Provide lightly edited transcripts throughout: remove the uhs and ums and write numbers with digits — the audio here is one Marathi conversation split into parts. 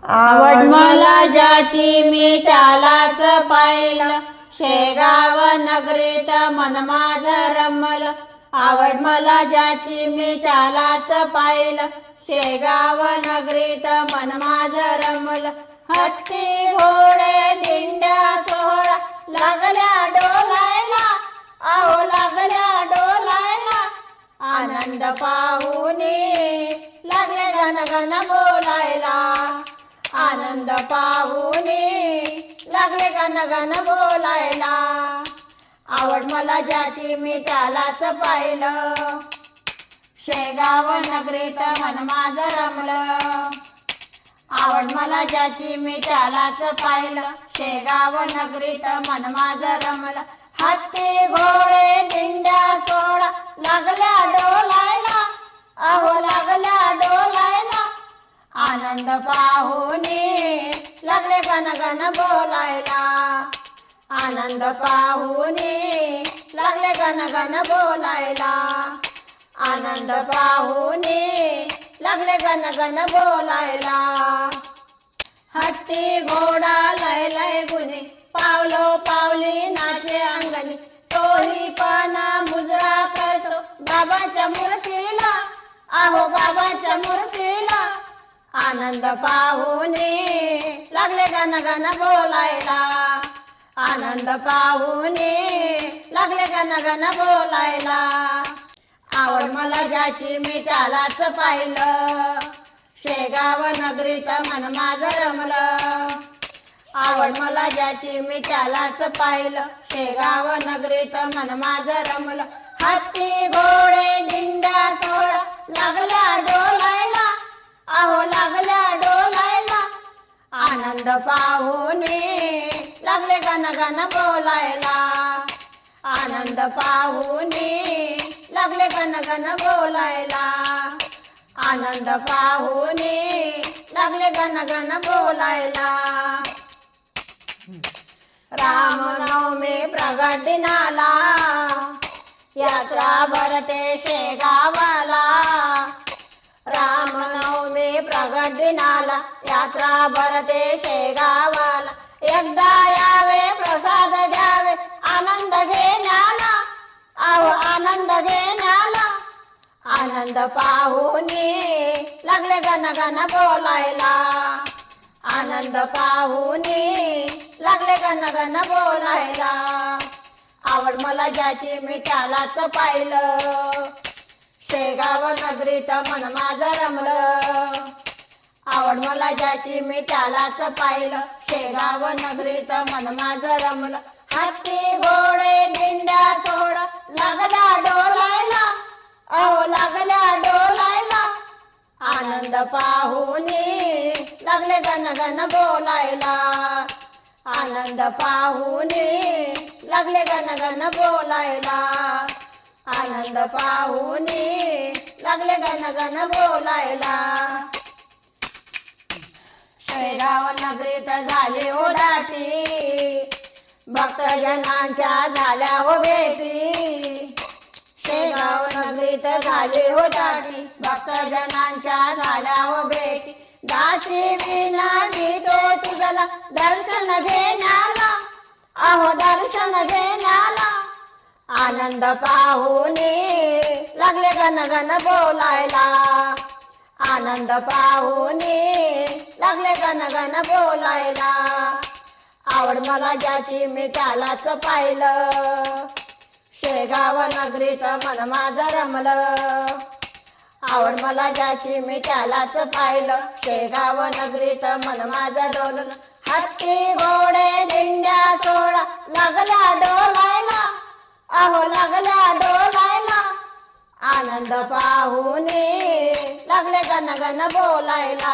आवड मला ज्याची मी त्यालाच पाहिलं, शेगाव नगरीत मन माझं रमलं. आवड मला ज्याची मी त्यालाच पाहिलं, शेगाव नगरीत मन माझं रमलं. हत्ती घोडे दिंड्या सोहळा लागल्या डोलायला, अहो लागल्या डोलायला. आनंद पाहुनी लागले घनघन बोलायला, आनंद पाहुनी लागले घनघन बोलायला. आवड मला ज्याची मी त्यालाच पाहिलं, शेगाव नगरीत मन माझं रमलं. आवड मला ज्याची मी त्यालाच पाहिलं, शेगाव नगरीत मन माझं रमलं. हत्ती घोडे दिंड्या सोहळा लागल्या डोलायला, अहो लागल्या डोलायला. आनंद पाहुनी लागले घनघन बोलायला, आनंद पाहुनी लागले घनघन बोलायला. आनंद पाहुनी लागले घनघन बोलायला. हत्ती घोडा लय लय गुणी, पावलो पावली नाचे अंगणी. तोही पण मुजरा करतो बाबाच्या मूर्तीला, अहो बाबाच्या मूर्तीला. आनंद पाहुनी लागले घनघन बोलायला, आनंद पाहुनी लागले घनघन बोलायला. आवड मला ज्याची मी त्यालाच पाहिलं, शेगाव नगरीत मन माझं रमलं. आवड मला ज्याची मी त्यालाच पाहिलं, शेगाव नगरीत मन माझं रमलं. हत्ती घोडे दिंड्या सोहळा लागल्या डोलायला, अहो लागल्या डोलायला. आनंद पाहुनी लागले घनघन बोलायला, आनंद पाहुनी लागले घनघन बोलायला. आनंद पाहुनी लागले घनघन बोलायला. रामनवमी प्रगट दिनाला, यात्रा भरते शेगावाला. रामनवमी प्रगट दिनाला, यात्रा भरते शेगावाला. एकदा यावे प्रसाद घ्यावे आनंद घेण्याला, अहो आनंद घेण्याला. आनंद पाहुनी लागले घनघन बोलायला, आनंद पाहुनी लागले घनघन बोलायला. आवड मला ज्याची मी त्यालाच पाहिलं, शेगाव नगरीत मन माझं रमलं. आवड मला ज्याची मी त्यालाच पाहिलं, शेगाव नगरीत मन माझं रमलं. हत्ती घोडे दिंड्या सोहळा लागल्या डोलायला, अहो लागल्या डोलायला. आनंद पाहुनी लागले घनघन बोलायला, आनंद पाहुनी लागले घनघन बोलायला. आनंद पाहुनी लागले घनघन बोलायला. शेगाव नगरीत झाली हो दाटी, भक्तजनांच्या झाल्या हो भेटी. शेगाव नगरीत झाली हो दाटी, भक्तजनांच्या झाल्या हो भेटी. दासी विना गीतो तुझला दर्शन घेण्याला, अहो दर्शन घेण्याला. आनंद पाहुनी लागले घनघन बोलायला, आनंद पाहुनी लागले घनघन बोलायला. आवड मला ज्याची मी त्यालाच पाहिलं, शेगाव नगरीत मन माझं रमलं. आवड मला ज्याची मी त्यालाच पाहिलं, शेगाव नगरीत मन माझं डोललं. हत्ती घोडे दिंड्या सोहळा लागल्या डोलायला, अहो लागल्या डोलायला. आनंद पाहुनी लागले घनघन बोलायला,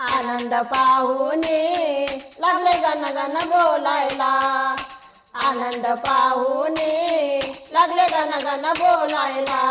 आनंद पाहुनी लागले घनघन बोलायला. आनंद पाहुनी लागले घनघन बोलायला.